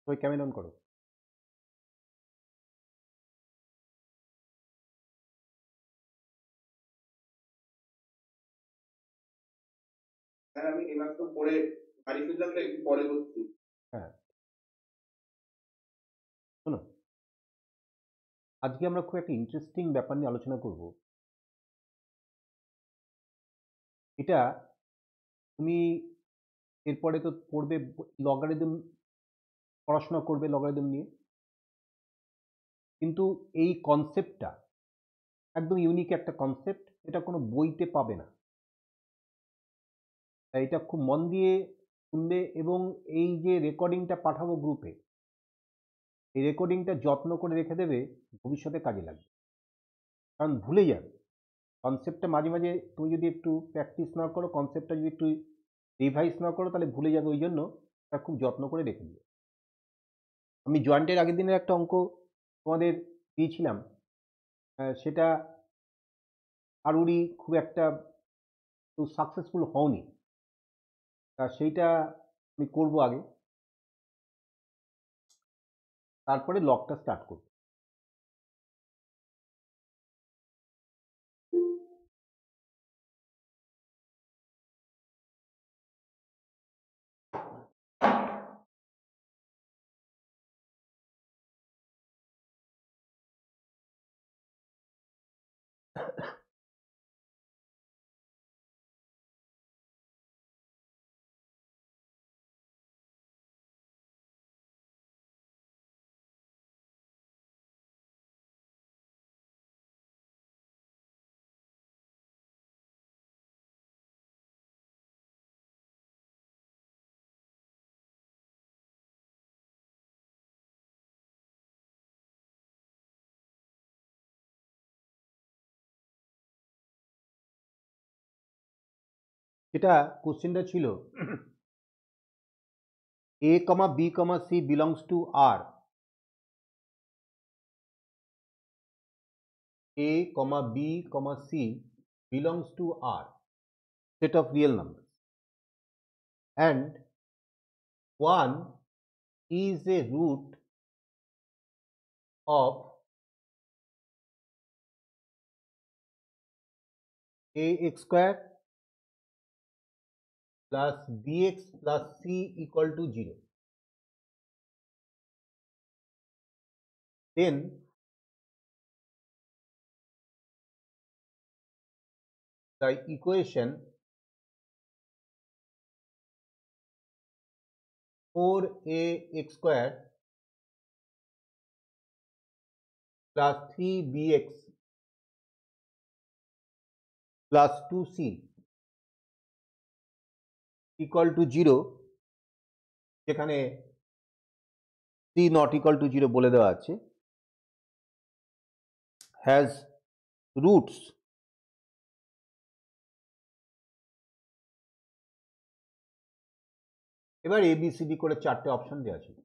সবাই camera on করো। Sir আমি এইমাত্র পরে বাড়ি ফিরলাম তো একটু পরে করছি। হ্যাঁ, শোনো, আজকে আমরা খুব একটা ইন্টারেস্টিং ব্যাপার নিয়ে আলোচনা করব। এটা তুমি এরপরে তো পড়বে, লগারিদম পড়াশোনা করবে লগারিদম নিয়ে, কিন্তু এই কনসেপ্টটা একদম ইউনিক একটা কনসেপ্ট, এটা কোনো বইতে পাবে না। তাই এটা খুব মন দিয়ে শুনবে, এবং এই যে রেকর্ডিংটা পাঠাবো গ্রুপে, এই রেকর্ডিংটা যত্ন করে রেখে দেবে, ভবিষ্যতে কাজে লাগবে। কারণ ভুলে যাবে কনসেপ্টটা, মাঝে মাঝে তুমি যদি একটু প্র্যাকটিস না করো, কনসেপ্টটা যদি একটু রিভাইজ না করো, তাহলে ভুলে যাবে। ওই জন্য তার খুব যত্ন করে রেখে দিও। আমি জয়েন্টের আগের দিনের একটা অঙ্ক তোমাদের দিয়েছিলাম, সেটা কারুরই খুব একটা সাকসেসফুল হওনি, তা সেইটা আমি করবো আগে, তারপরে লকটা স্টার্ট করবো। যেটা কোশ্চেনটা ছিল, a comma b comma c belongs to R, a comma b comma c belongs to R set of real numbers, and 1 is a root of ax square plus bx plus c equal to 0. Then the equation 4ax square plus 3bx plus 2c equal to 0, যেখানে c not equal to 0 বলে দেওয়া আছে, has roots এবার ABCD করে 4টে option দেওয়া ছিল।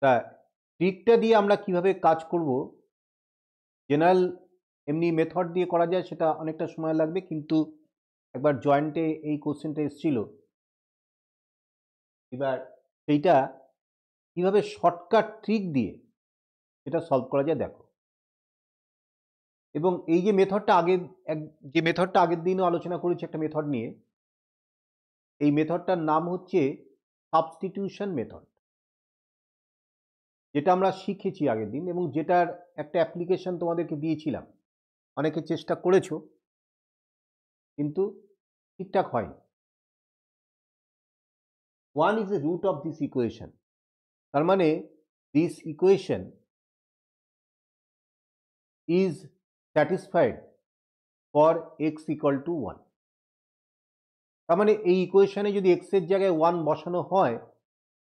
তা ট্রিকটা দিয়ে আমরা কিভাবে কাজ করব, জেনারেল এমনি মেথড দিয়ে করা যায়, সেটা অনেকটা সময় লাগবে, কিন্তু একবার জয়েন্টে এই কোশ্চেনটা এসেছিল, এবার সেইটা কিভাবে শর্টকাট ট্রিক দিয়ে এটা সলভ করা যায় দেখো। এবং এই যে মেথডটা আগের দিনও আলোচনা করেছি একটা মেথড নিয়ে, এই মেথডটার নাম হচ্ছে সাবস্টিটিউশন মেথড, যেটা আমরা শিখেছি আগের দিন, এবং যেটার একটা অ্যাপ্লিকেশন তোমাদেরকে দিয়েছিলাম। অনেকে চেষ্টা করেছো, কিন্তু ঠিকঠাক হয়নি। 1 is a root of this equation, তার মানে this equation is satisfied for x equal to 1. তার মানে এই ইকুয়েশনে যদি x এর জায়গায় 1 বসানো হয়,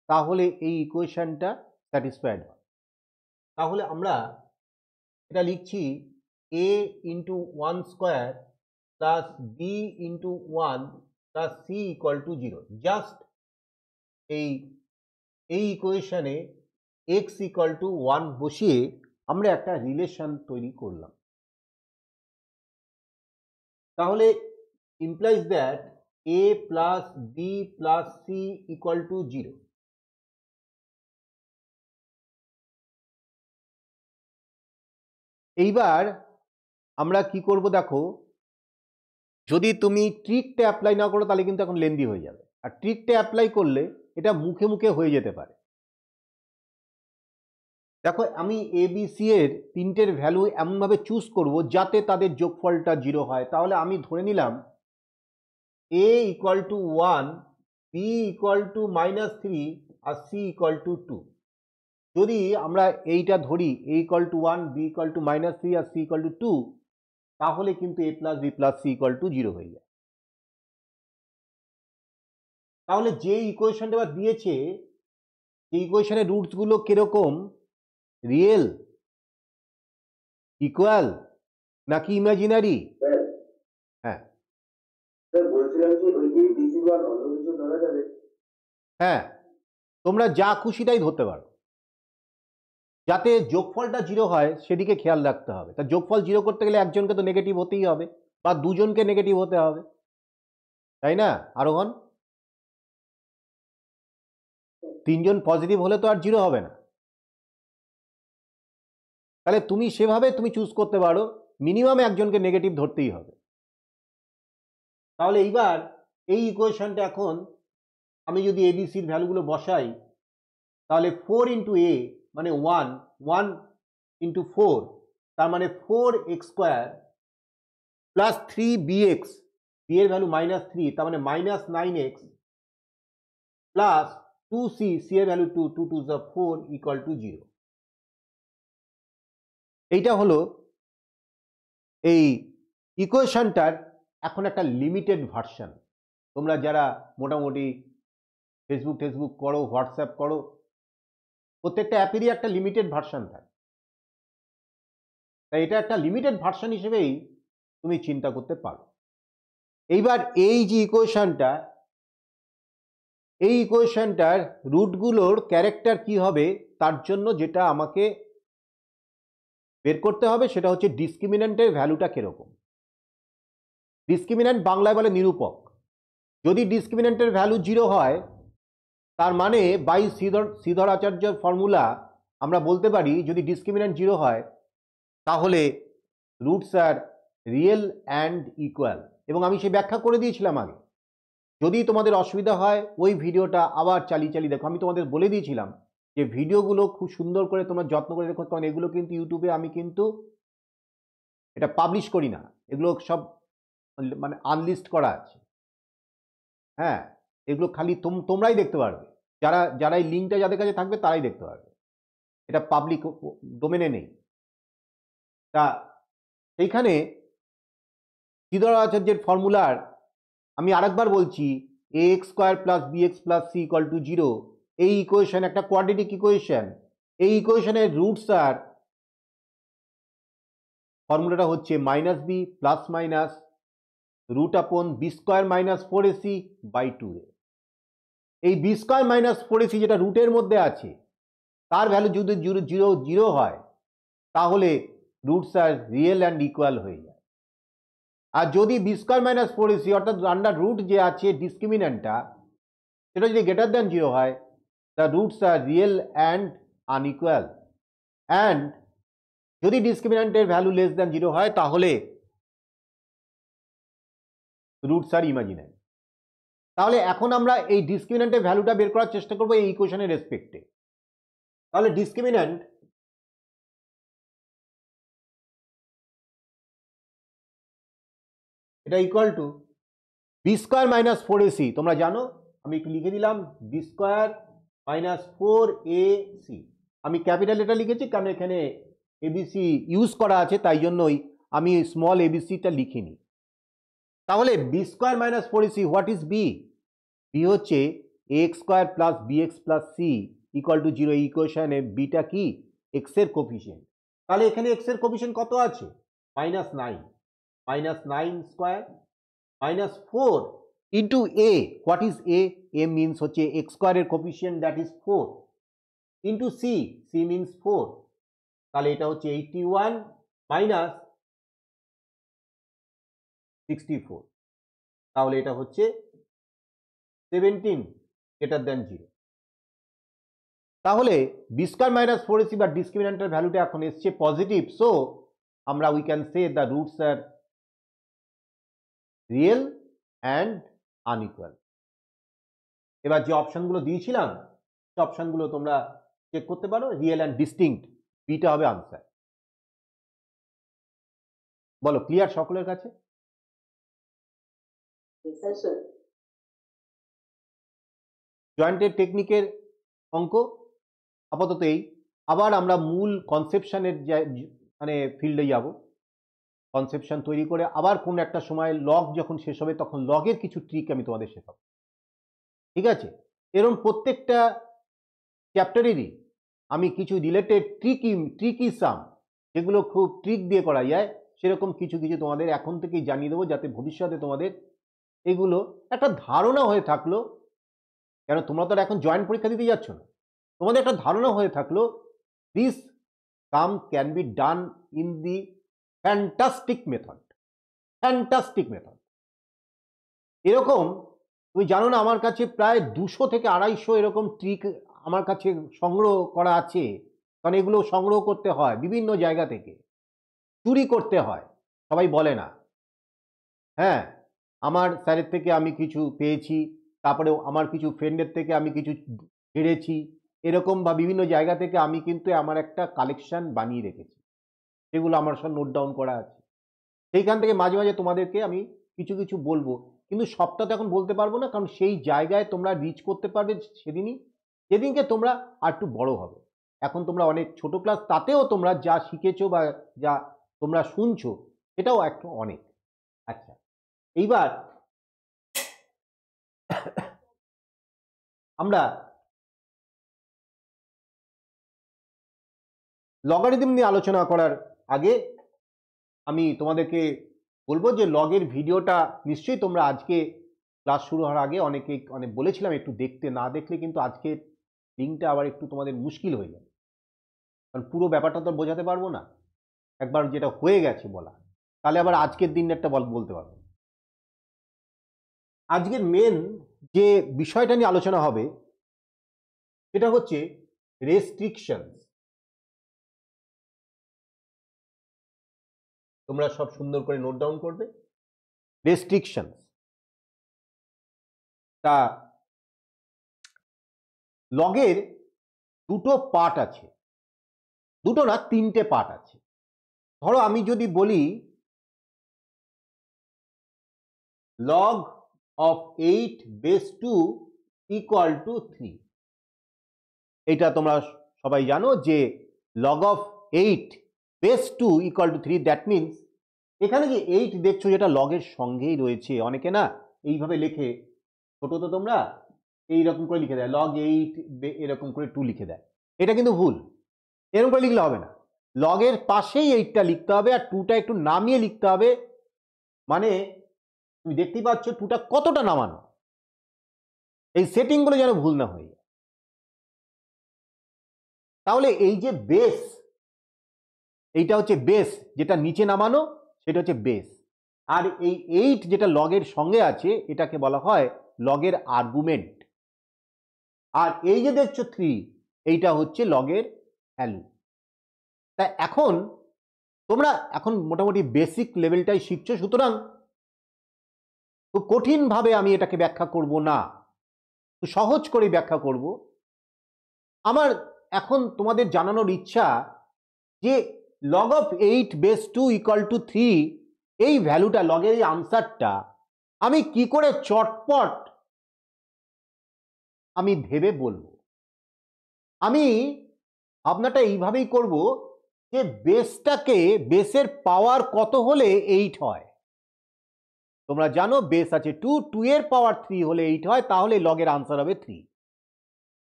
তাহলে এই ইকুয়েশনটা স্যাটিসফাইড হয়। তাহলে আমরা এটা লিখছি a into 1 square plus B into 1 plus C equal to 0। Just এই ইকুয়েশনে x ইকুয়াল টু 1 বসিয়ে আমরা একটা রিলেশন তৈরি করলাম। তাহলে implies that a plus b plus c equal to 0. এইবার আমরা কি করব দেখো, যদি তুমি ট্রিকটা অ্যাপ্লাই না করো তাহলে কিন্তু এখন লেন্দি হয়ে যাবে, আর ট্রিকটা অ্যাপ্লাই করলে এটা মুখে মুখে হয়ে যেতে পারে। দেখো আমি এ বি সি এর তিনটের ভ্যালু এমনভাবে চুজ করব যাতে তাদের যোগফলটা 0 হয়। তাহলে আমি ধরে নিলাম a equal to 1, b equal to -3 আর c ইকুয়াল টু 2। যদি আমরা এইটা ধরি a equal to 1, b equal to -3 আর c ইকুয়াল টু 2, তাহলে কিন্তু a plus b plus c equal to 0 হয়ে যায়। তাহলে যে ইকুয়েশনটা এবার দিয়েছে, এই ইকুয়েশনের রুটস গুলো কিরকম, রিয়েল, ইকুয়াল নাকি ইমাজিনারি? হ্যাঁ হ্যাঁ, তোমরা যা খুশি তাই ধরতে পারো, যাতে যোগফলটা 0 হয় সেদিকে খেয়াল রাখতে হবে। তা যোগফল 0 করতে গেলে একজনকে তো নেগেটিভ হতেই হবে বা দুজনকে নেগেটিভ হতে হবে, তাই না আরোহণ? তিনজন পজিটিভ হলে তো আর 0 হবে না। তাহলে তুমি সেভাবে তুমি চুজ করতে পারো, মিনিমাম একজনকে নেগেটিভ ধরতেই হবে। তাহলে এইবার এই ইকুয়েশনটা এখন আমি যদি এবিসির ভ্যালুগুলো বসাই, তাহলে 4 ইন্টু এ মানে 1, 1 ইন্টু 4 তার মানে 4x square plus 3bx, B এর ভ্যালু -3 তার মানে -9x প্লাস 2c, সি এর ভ্যালু 2, 2 2 4 ইকুয়াল টু 0। এইটা হলো এই ইকুয়েশনটার এখন একটা লিমিটেড ভার্সন। তোমরা যারা মোটামুটি ফেসবুক করো, হোয়াটসঅ্যাপ করো, প্রত্যেকটা অ্যাপেরই একটা লিমিটেড ভার্সন থাকে। তাই এটা একটা লিমিটেড ভার্সন হিসেবেই তুমি চিন্তা করতে পারো। এইবার এই যে ইকুয়েশনটা, এই ইকুয়েশনটার রুটগুলোর ক্যারেক্টার কি হবে তার জন্য যেটা আমাকে বের করতে হবে সেটা হচ্ছে ডিসক্রিমিন্যান্টের ভ্যালুটা কিরকম। ডিসক্রিমিন্যান্ট বাংলায় বলে নিরূপক। যদি ডিসক্রিমিন্যান্টের ভ্যালু 0 হয় তার মানে বাই শ্রীধর আচার্যের ফর্মুলা আমরা বলতে পারি, যদি ডিসক্রিমিন্যান্ট 0 হয় তাহলে roots are real and equal. এবং আমি সে ব্যাখ্যা করে দিয়েছিলাম আগে। যদি তোমাদের অসুবিধা হয় ওই ভিডিওটা আবার চালিয়ে দেখো। আমি তোমাদের বলে দিয়েছিলাম যে ভিডিওগুলো খুব সুন্দর করে তোমরা যত্ন করে দেখো, কারণ এগুলো কিন্তু ইউটিউবে আমি কিন্তু এটা পাবলিশ করি না, এগুলো সব মানে আনলিস্ট করা আছে। হ্যাঁ, এগুলো খালি তোমরাই দেখতে পারবে, যারা এই লিঙ্কটা যাদের কাছে থাকবে তারাই দেখতে পারবে, এটা পাবলিক ডোমেনে নেই। তা এইখানে শ্রীধর আচার্যের ফর্মুলার আমি আরেকবার বলছি, ax square plus bx plus c equal to 0, এই ইকুয়েশন একটা কোয়াড্রেটিক ইকুয়েশন। এই ইকুয়েশনের রুটস আর ফর্মুলাটা হচ্ছে -b plus minus root upon B square minus 4ac by 2a। এই বি স্কোয়ার মাইনাস 4ac যেটা রুটের মধ্যে আছে তার ভ্যালু যদি 0 হয় তাহলে roots are real and equal হয়ে যায়। আর যদি বি স্কোয়ার মাইনাস 4ac অর্থাৎ আন্ডার রুট যে আছে ডিসক্রিমিন্যান্টটা সেটা যদি গ্রেটার দ্যান 0 হয়, the roots are real and unequal. And যদি ডিসক্রিমিন্যান্টের ভ্যালু লেস দ্যান 0 হয় তাহলে রুটস আর ইমাজিনারি। তাহলে এখন আমরা এই ডিসক্রিমিন্যান্টের ভ্যালুটা বের করার চেষ্টা করবো এই ইকুয়েশনের রেসপেক্টে। তাহলে ডিসক্রিমিন্যান্ট এটা equal to B square minus 4ac, তোমরা জানো আমি একটু লিখে দিলাম বি স্কোয়ার মাইনাস 4ac। আমি ক্যাপিটাল এটা লিখেছি কারণ এখানে এবিসি ইউজ করা আছে, তাই জন্যই আমি স্মল এবিসিটা লিখিনি। তাহলে B square minus 4ac, what is B? B হচ্ছে X square plus B X plus C equal to 0। এই ইকুয়েশনে বিটা কি? এক্স এর কোফিশিয়েন্ট। তাহলে এখানে এক্স এর কোফিশিয়েন্ট কত আছে? -9, -9 square minus 4 into A. What is A? A means হচ্ছে এক্স স্কোয়ারের coefficient, that is 4, into C, C means 4। তাহলে এটা হচ্ছে 81 মাইনাস 64। তাহলে এটা হচ্ছে 17 গ্রেটার দ্যান 0। তাহলে বি স্কয়ার মাইনাস 4ac বা ডিসক্রিমিন্যান্টের ভ্যালুটা এখন এসছে পজিটিভ, সো আমরা we can say the roots are real and unequal. এবার যে অপশনগুলো দিয়েছিলাম সে অপশনগুলো তোমরা চেক করতে পারো, রিয়েল অ্যান্ড ডিস্টিংক্ট, বিটা হবে আনসার। বলো, ক্লিয়ার সকলের কাছে? জয়েন্টের টেকনিকের অঙ্ক আপাতত এই। আবার আমরা মূল কনসেপশনের মানে ফিল্ডে যাব। কনসেপশন তৈরি করে আবার কোন একটা সময় লগ যখন শেষ হবে তখন লগের কিছু ট্রিক আমি তোমাদের শেখাবো, ঠিক আছে? এরকম প্রত্যেকটা চ্যাপ্টারেরই আমি কিছু রিলেটেড ট্রিকি সাম, যেগুলো খুব ট্রিক দিয়ে করা যায়, সেরকম কিছু কিছু তোমাদের এখন থেকেই জানিয়ে দেবো, যাতে ভবিষ্যতে তোমাদের এগুলো একটা ধারণা হয়ে থাকলো। কেন তোমরা তো এখন জয়েন্ট পরীক্ষা দিতে যাচ্ছ না, তোমাদের একটা ধারণা হয়ে থাকলো this some can be done in the fantastic method. Fantastic method এরকম তুমি জানো না, আমার কাছে প্রায় 200 থেকে 250 এরকম ট্রিক আমার কাছে সংগ্রহ করা আছে। কারণ এগুলো সংগ্রহ করতে হয় বিভিন্ন জায়গা থেকে, চুরি করতে হয়, সবাই বলে না। হ্যাঁ, আমার স্যারের থেকে আমি কিছু পেয়েছি, তারপরেও আমার কিছু ফ্রেন্ডের থেকে আমি কিছু হেরেছি, এরকম বা বিভিন্ন জায়গা থেকে আমি কিন্তু আমার একটা কালেকশন বানিয়ে রেখেছি, সেগুলো আমার সব নোট ডাউন করা আছে। সেইখান থেকে মাঝে মাঝে তোমাদেরকে আমি কিছু কিছু বলবো, কিন্তু সবটা তো এখন বলতে পারবো না, কারণ সেই জায়গায় তোমরা রিচ করতে পারবে সেদিনই, যেদিনকে তোমরা আর একটু বড় হবে। এখন তোমরা অনেক ছোট ক্লাস, তাতেও তোমরা যা শিখেছো বা যা তোমরা শুনছো সেটাও একটু অনেক। আচ্ছা, এইবার আমরা লগারিদম নিয়ে আলোচনা করার আগে আমি তোমাদেরকে বলবো যে লগের ভিডিওটা নিশ্চয়ই তোমরা আজকে ক্লাস শুরু হওয়ার আগে অনেক বলেছিলাম একটু দেখতে, না দেখলে কিন্তু আজকে লিঙ্কটা আবার একটু তোমাদের মুশকিল হয়ে যাবে, কারণ পুরো ব্যাপারটা তো বোঝাতে পারবো না, একবার যেটা হয়ে গেছে বলা, তাহলে আবার আজকের দিন একটা বলতে পারবো। আজকের মেন যে বিষয়টা নিয়ে আলোচনা হবে সেটা হচ্ছে রেস্ট্রিকশন। তোমরা সব সুন্দর করে নোট ডাউন করবে। রেস্ট্রিকশন, তা লগের দুটো পার্ট আছে, দুটো না তিনটে পার্ট আছে। ধরো আমি যদি বলি log of 8 base 2 equal to 3, এটা তোমরা সবাই জানো যে log of 8 base 2 equal to 3, that means এখানে যে 8 দেখছো যেটা লগের সঙ্গেই রয়েছে, অনেকে না এইভাবে লেখে, ছোট তো তোমরা এইরকম করে লিখে দেয় log 8 এরকম করে 2 লিখে দেয়, এটা কিন্তু ভুল। এরকম করে লিখলে হবে না, লগের পাশেই 8টা লিখতে হবে আর 2টা একটু নামিয়ে লিখতে হবে, মানে তুমি দেখতেই পাচ্ছ 2টা কতটা নামানো, এই সেটিংগুলো যেন ভুল না হয়ে যায়। তাহলে এই যে বেস, এইটা হচ্ছে বেস, যেটা নিচে নামানো সেটা হচ্ছে বেস, আর এই 8 যেটা লগের সঙ্গে আছে এটাকে বলা হয় লগের আর্গুমেন্ট, আর এই যে দেখছো 3 এইটা হচ্ছে লগের ভ্যালু। তা এখন তোমরা এখন মোটামুটি বেসিক লেভেলটাই শিখছো, সুতরাং খুব কঠিনভাবে আমি এটাকে ব্যাখ্যা করব না, সহজ করে ব্যাখ্যা করব। আমার এখন তোমাদের জানানোর ইচ্ছা যে log of 8 base 2 equal to 3, এই ভ্যালুটা, লগের এই আনসারটা আমি কি করে চটপট আমি ভেবে বলবো। আমি ভাবনাটা এইভাবেই করব যে বেসটাকে, বেসের পাওয়ার কত হলে 8 হয়। তোমরা জানো বেস আছে 2, 2 এর পাওয়ার 3 হলে 8 হয়, তাহলে লগের আনসার হবে 3।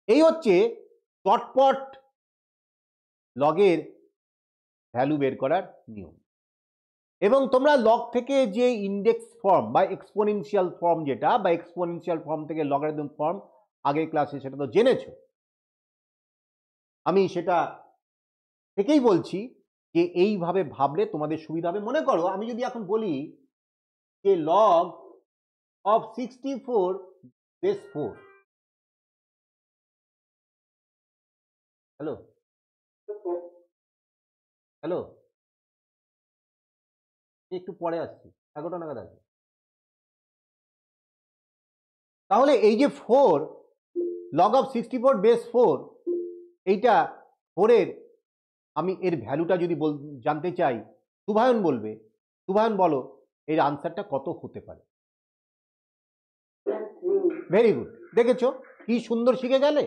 এই হচ্ছে চটপট লগের ভ্যালু বের করার নিয়ম। এবং তোমরা লগ থেকে যে ইন্ডেক্স ফর্ম বা এক্সপোনেনশিয়াল ফর্ম, যেটা বা এক্সপোনেনশিয়াল ফর্ম থেকে লগারিদম ফর্ম, আগের ক্লাসে সেটা তো জেনেছো, আমি সেটা থেকেই বলছি যে এইভাবে ভাবলে তোমাদের সুবিধা হবে। মনে করো আমি যদি এখন বলি যে log of 64 base 4. Hello hello, একটু পরে আসছি, 11টা নাগাদ আসবে। তাহলে এই যে 4 log of 64 base 4, এইটা 4 এর আমি এর ভ্যালুটা যদি জানতে চাই, শুভায়ন বলবে, শুভায়ন বলো এর আনসারটা কত হতে পারে? ভেরি গুড, দেখেছো কি সুন্দর শিখে গেলে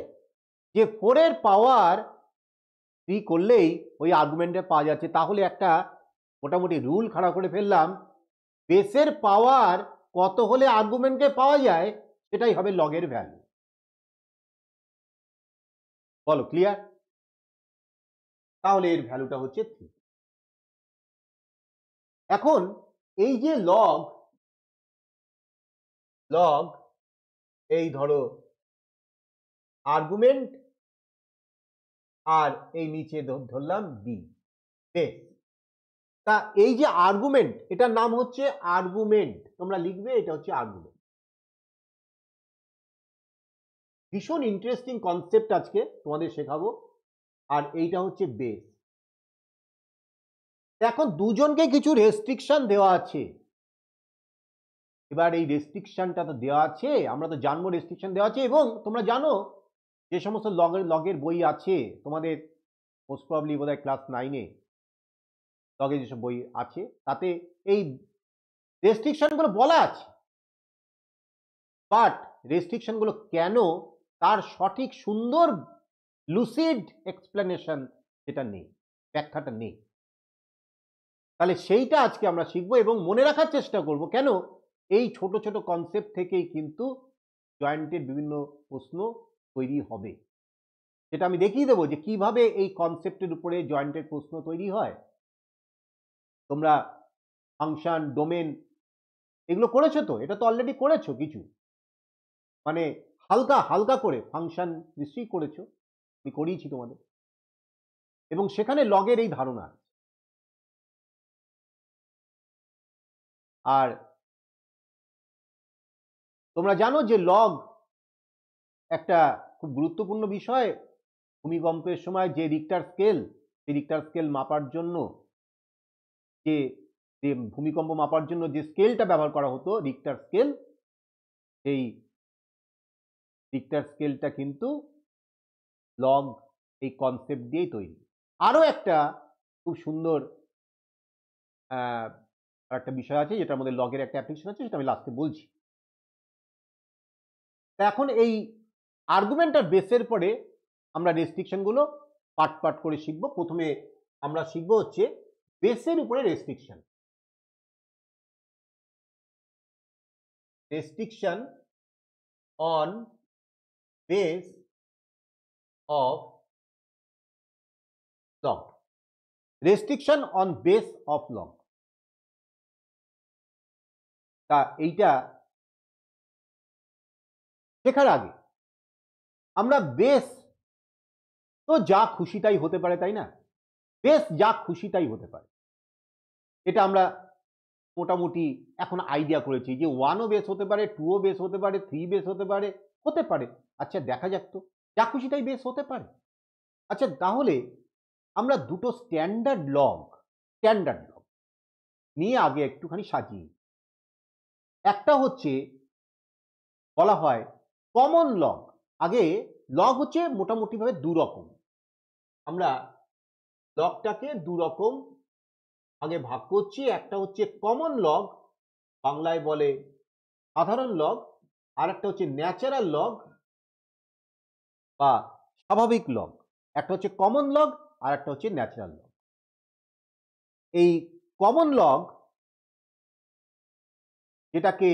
যে 4 এর পাওয়ার 3 করলেই ওই আর্গুমেন্টে পাওয়া যাচ্ছে। তাহলে একটা মোটামুটি রুল খাড়া করে ফেললাম, বেসের পাওয়ার কত হলে আর্গুমেন্টকে পাওয়া যায় সেটাই হবে লগের ভ্যালু। বলো ক্লিয়ার? তাহলে এর ভ্যালুটা হচ্ছে 3। এখন এই যে লগ লগ এই ধরো আর্গুমেন্ট আর এই নিচে ধরলাম বি বেস। তা এই যে আর্গুমেন্ট, এটার নাম হচ্ছে আর্গুমেন্ট, তোমরা লিখবে এটা হচ্ছে আর্গুমেন্ট। ভীষণ ইন্টারেস্টিং কনসেপ্ট আজকে তোমাদের শেখাবো। আর এইটা হচ্ছে বেস। এখন দুজনকে কিছু রেস্ট্রিকশন দেওয়া আছে। এবার এই রেস্ট্রিকশনটা তো দেওয়া আছে, আমরা তো জানবো রেস্ট্রিকশন দেওয়া আছে। এবং তোমরা জানো যে সমস্ত লগের বই আছে তোমাদের, মোস্ট প্রবাবলি বোধহয় ক্লাস 9-এ লগের যেসব বই আছে তাতে এই রেস্ট্রিকশনগুলো বলা আছে, বাট রেস্ট্রিকশনগুলো কেন তার সঠিক সুন্দর লুসিড এক্সপ্লেনেশন সেটা নেই, ব্যাখ্যাটা নেই। তাহলে সেইটা আজকে আমরা শিখবো এবং মনে রাখার চেষ্টা করব। কেন? এই ছোট ছোট কনসেপ্ট থেকেই কিন্তু জয়েন্টের বিভিন্ন প্রশ্ন তৈরি হবে। সেটা আমি দেখিয়ে দেবো যে কিভাবে এই কনসেপ্টের উপরে জয়েন্টের প্রশ্ন তৈরি হয়। তোমরা ফাংশন, ডোমেন এগুলো করেছো তো? এটা তো অলরেডি করেছো কিছু, মানে হালকা হালকা করে ফাংশন নিশ্চয়ই করেছো, আমি করিয়েছি তোমাদের, এবং সেখানে লগের এই ধারণা। আর তোমরা জানো যে লগ একটা খুব গুরুত্বপূর্ণ বিষয়। ভূমিকম্পের সময় যে রিক্টার স্কেল, সেই রিক্টার স্কেল মাপার জন্য যে ভূমিকম্প মাপার জন্য যে স্কেলটা ব্যবহার করা হতো রিক্টার স্কেল, সেই রিক্টার স্কেলটা কিন্তু লগ এই কনসেপ্ট দিয়েই তৈরি। আরো একটা খুব সুন্দর একটা বিষয় আছে যেটার মধ্যে লগের একটা অ্যাপ্লিকেশন আছে, সেটা আমি লাস্টে বলছি। তা এখন এই আর্গুমেন্ট আর বেসের পরে আমরা রেস্ট্রিকশনগুলো পার্ট পার্ট করে শিখবো। প্রথমে আমরা শিখবো হচ্ছে বেসের উপরে restriction. Restriction on base of log. Restriction on base of log. তা এইটা শেখার আগে আমরা বেস তো যা খুশি তাই হতে পারে, তাই না? বেস যা খুশি তাই হতে পারে, এটা আমরা মোটামুটি এখন আইডিয়া করেছি যে 1ও বেস হতে পারে, 2ও বেস হতে পারে, 3 বেস হতে পারে, হতে পারে। আচ্ছা দেখা যাক তো, যা খুশি তাই বেস হতে পারে। আচ্ছা তাহলে আমরা দুটো স্ট্যান্ডার্ড লগ নিয়ে আগে একটুখানি সাজিয়ে। একটা হচ্ছে বলা হয় কমন লগ। আগে লগ হচ্ছে মোটামুটি ভাবে দু রকম, আমরা লগটাকে দু রকম আগে ভাগ করছি। একটা হচ্ছে কমন লগ, বাংলায় বলে সাধারণ লগ, আর একটা হচ্ছে ন্যাচারাল লগ বা স্বাভাবিক লগ। একটা হচ্ছে কমন লগ আর একটা হচ্ছে ন্যাচারাল লগ। এই কমন লগ যেটাকে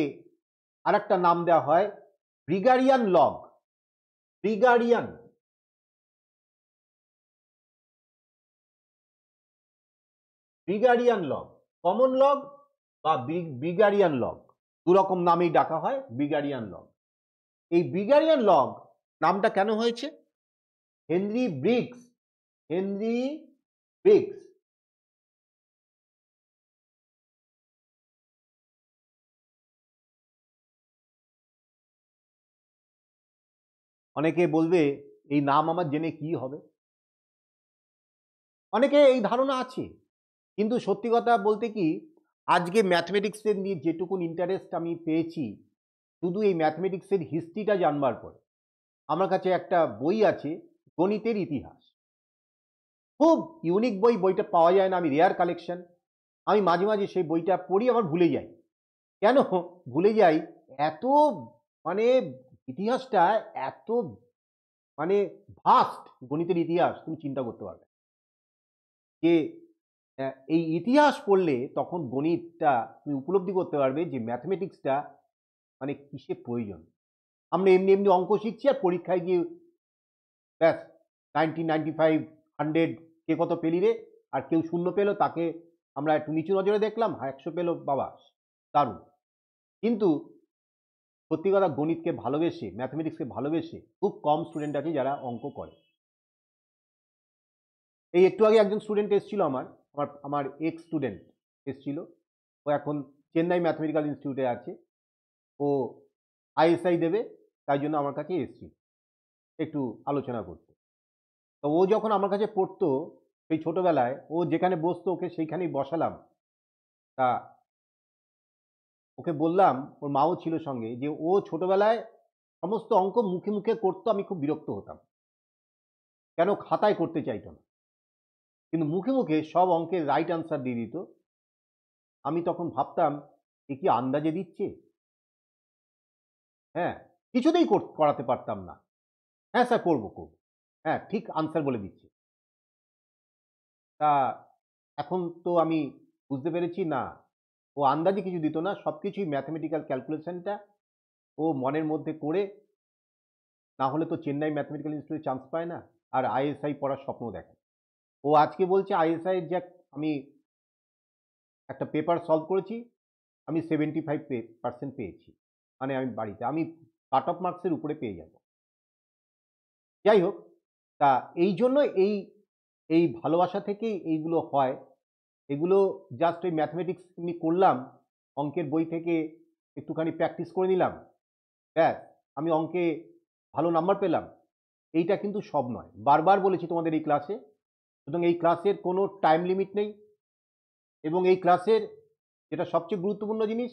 আরেকটা নাম দেওয়া হয় ব্রিগারিয়ান লগ। ব্রিগারিয়ান লগ, কমন লগ বা ব্রিগারিয়ান লগ, দু রকম নামেই ডাকা হয় ব্রিগারিয়ান লগ। এই ব্রিগারিয়ান লগ নামটা কেন হয়েছে? হেনরি ব্রিগস অনেকে বলবে এই নাম আমার জেনে কি হবে, অনেকে এই ধারণা আছে। কিন্তু সত্যি কথা বলতে কি, আজকে ম্যাথমেটিক্সের নিয়ে যেটুকুন ইন্টারেস্ট আমি পেয়েছি শুধু এই ম্যাথমেটিক্সের হিস্ট্রিটা জানবার পরে। আমার কাছে একটা বই আছে, গণিতের ইতিহাস, খুব ইউনিক বই, বইটা পাওয়া যায় না, আমি রেয়ার কালেকশন। আমি মাঝে মাঝে সেই বইটা পড়ি, আবার ভুলে যাই। কেন ভুলে যাই? এত মানে ইতিহাসটা এত মানে ভাস্ট, গণিতের ইতিহাস তুমি চিন্তা করতে পারবে যে এই ইতিহাস পড়লে তখন গণিতটা তুমি উপলব্ধি করতে পারবে যে ম্যাথমেটিক্সটা মানে কিসে প্রয়োজন। আমরা এমনি এমনি অঙ্ক শিখছি আর পরীক্ষায় গিয়ে ব্যাস 90, 95, 100 কে কত পেলি রে, আর কেউ শূন্য পেলো তাকে আমরা একটু নিচু নজরে দেখলাম, 100 পেলো, বাবা দারুণ। কিন্তু সত্যি কথা, গণিতকে ভালোবেসে, ম্যাথমেটিক্সকে ভালোবেসে খুব কম স্টুডেন্ট আছে যারা অঙ্ক করে। এই একটু আগে একজন স্টুডেন্ট এসেছিল, আমার আমার আমার এক্স স্টুডেন্ট এসেছিল। ও এখন চেন্নাই ম্যাথমেটিক্যাল ইনস্টিটিউটে আছে, ও আইএসআই দেবে, তাই জন্য আমার কাছে এসেছিল একটু আলোচনা করতে। তো ও যখন আমার কাছে পড়তো সেই ছোটবেলায়, ও যেখানে বসতো ওকে সেইখানেই বসালাম। তা ওকে বললাম, ওর মাও ছিল সঙ্গে, যে ও ছোটবেলায় সমস্ত অঙ্ক মুখে মুখে করতো, আমি খুব বিরক্ত হতাম, কেন খাতায় করতে চাইতো না, কিন্তু মুখে মুখে সব অঙ্কের রাইট আনসার দিয়ে দিত। আমি তখন ভাবতাম এ কি আন্দাজে দিচ্ছে, হ্যাঁ, কিছুতেই করাতে পারতাম না। হ্যাঁ স্যার করবো করবো, হ্যাঁ ঠিক আনসার বলে দিচ্ছে। তা এখন তো আমি বুঝতে পেরেছি না, ও আন্দাজে কিছু দিত না, সবকিছুই ম্যাথমেটিক্যাল ক্যালকুলেশনটা ও মনের মধ্যে করে, না হলে তো চেন্নাই ম্যাথমেটিক্যাল ইনস্টিটিউটে চান্স পায় না, আর আইএসআই পড়ার স্বপ্ন দেখে। ও আজকে বলছে আইএসআই যে আমি একটা পেপার সলভ করেছি, আমি 75% পেয়েছি, মানে আমি বাড়িতে আমি কাট অফ মার্কসের উপরে পেয়ে যাব। যাই হোক, তা এই জন্য এই এই ভালোবাসা থেকেই এইগুলো হয়। এগুলো জাস্ট ওই ম্যাথমেটিক্স এমনি করলাম, অঙ্কের বই থেকে একটুখানি প্র্যাকটিস করে নিলাম, ব্যাস আমি অঙ্কে ভালো নাম্বার পেলাম, এইটা কিন্তু সব নয়। বারবার বলেছি তোমাদের এই ক্লাসে, সুতরাং এই ক্লাসের কোনো টাইম লিমিট নেই, এবং এই ক্লাসের যেটা সবচেয়ে গুরুত্বপূর্ণ জিনিস,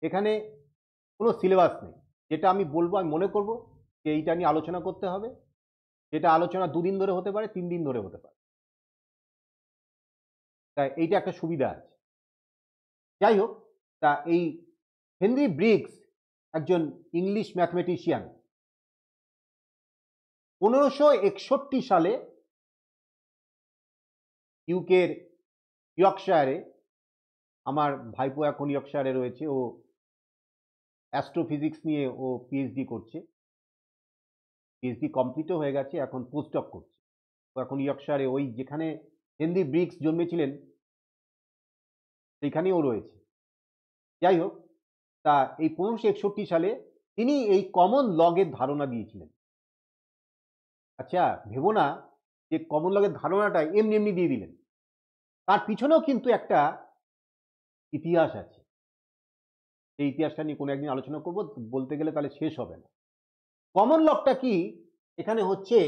এখানে কোনো সিলেবাস নেই। যেটা আমি বলবো, আমি মনে করব যে এইটা নিয়ে আলোচনা করতে হবে, যেটা আলোচনা 2 দিন ধরে হতে পারে, 3 দিন ধরে হতে পারে। তাই এইটা একটা সুবিধা আছে। যাই হোক, তা এই হেনরি ব্রিগস একজন ইংলিশ ম্যাথমেটিশিয়ান, 1561 সালে ইউকের ইয়র্কশায়ারে, আমার ভাইপো এখন ইয়র্কশায়ারে রয়েছে, ও অ্যাস্ট্রোফিজিক্স নিয়ে ও পিএইচডি করছে, পিএইচডি কমপ্লিটও হয়ে গেছে, এখন পোস্টডক করছে। ও এখন ইয়র্কশায়ারে, ওই যেখানে হেনরি ব্রিগস জন্মেছিলেন সেখানেই ও রয়েছে। যাই হোক, তা এই 1561 সালে তিনি এই কমন লগের ধারণা দিয়েছিলেন। আচ্ছা ভেবো না যে কমন লগের ধারণাটা এমনি এমনি দিয়ে দিলেন, তার পিছনেও কিন্তু একটা ইতিহাস আছে। এই ইতিহাসটা নিয়ে কোনো একদিন আলোচনা করব, বলতে গেলে তাহলে শেষ হবে না। কমন লগটা কি? এখানে হচ্ছে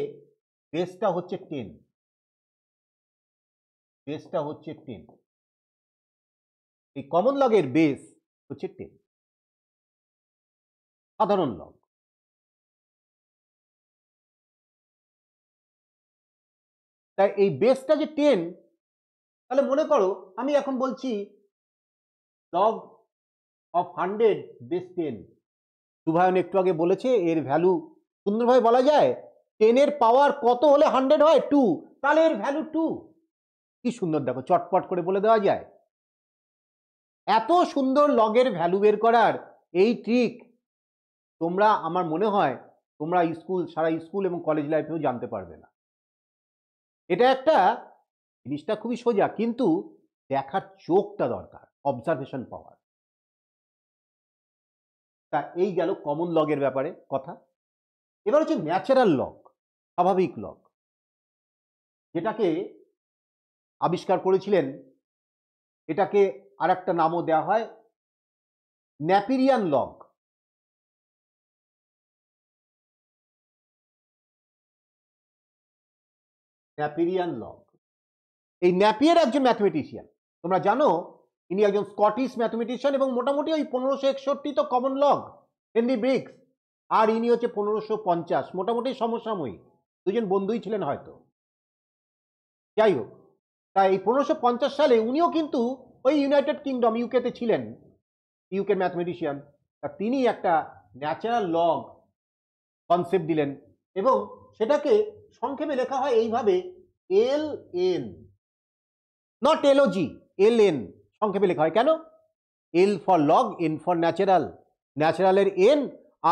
বেসটা হচ্ছে 10, বেসটা হচ্ছে 10, এই কমন লগের বেস হচ্ছে 10, সাধারণ লগ। তাই এই বেসটা যে 10, তাহলে মনে করো আমি এখন বলছি লগ অফ 100 বেস 10। সুভায়ন একটু আগে বলেছে এর ভ্যালু সুন্দরভাবে বলা যায়, 10 এর পাওয়ার কত হলে 100 হয়? 2, তাহলে এর ভ্যালু 2। কি সুন্দর, দেখো চটপট করে বলে দেওয়া যায়। এত সুন্দর লগের ভ্যালু বের করার এই ট্রিক তোমরা, আমার মনে হয় তোমরা সারা স্কুল এবং কলেজ লাইফেও জানতে পারবে না। এটা একটা জিনিসটা খুবই সোজা, কিন্তু দেখার চোখটা দরকার, অবজারভেশন পাওয়ার। তা এই গেল কমন লগের ব্যাপারে কথা। এবার হচ্ছে ন্যাচারাল লগ, স্বাভাবিক লগ, যেটাকে আবিষ্কার করেছিলেন, এটাকে আর একটা নামও দেওয়া হয় ন্যাপিরিয়ান লগ। ন্যাপিয়ারিয়ান লগ। এই ন্যাপিয়ার একজন ম্যাথমেটিশিয়ান, তোমরা জানো ইনি একজন স্কটিশ ম্যাথমেটিশিয়ান এবং মোটামুটি ওই 1561 তো কমন লগ হেনরি ব্রিগস, আর ইনি হচ্ছে 1550, মোটামুটি সমসাময়িক, দুজন বন্ধুই ছিলেন হয়তো। যাই হোক, তাই এই 1550 সালে উনিও কিন্তু ওই ইউনাইটেড কিংডম ইউকেতে ছিলেন, ইউকে ম্যাথমেটিশিয়ান। তা তিনি একটা ন্যাচারাল লগ কনসেপ্ট দিলেন এবং সেটাকে সংক্ষেপে লেখা হয় এইভাবে L N, not L O G, L N সংক্ষেপে লেখা হয়। কেন? L for log, N for natural, ন্যাচারালের এন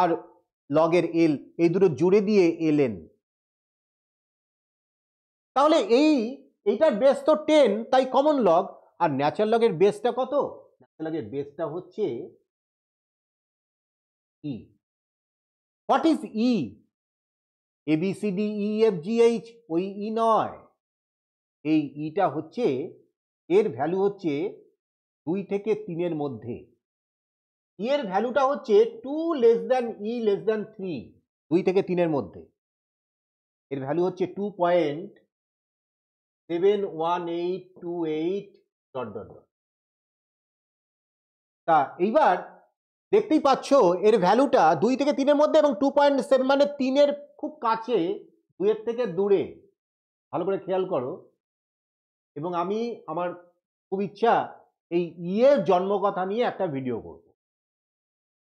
আর লগের এল, এই দুটো জুড়ে দিয়ে এল এন। তাহলে এইটার বেস তো 10, তাই কমন লগ। আর ন্যাচারাল লগের বেসটা কত? ন্যাচারাল লগের বেসটা হচ্ছে E. What is E? ABCDEFGH, ওই ই নয়। এই ইটা হচ্ছে, এর ভ্যালু হচ্ছে 2 থেকে 3 এর মধ্যে। ই এর ভ্যালুটা হচ্ছে 2 লেস দ্যান ই লেস দ্যান 3, 2 থেকে 3 এর মধ্যে। এর ভ্যালু হচ্ছে 2.71828 ... তা এইবার দেখতেই পাচ্ছ এর ভ্যালুটা 2 থেকে 3 এর মধ্যে এবং 2.7 মানে 3 এর খুব কাছে, 2 এর থেকে দূরে। ভালো করে খেয়াল করো। এবং আমি, আমার খুব ইচ্ছা এই ই এর জন্মকথা নিয়ে একটা ভিডিও করব।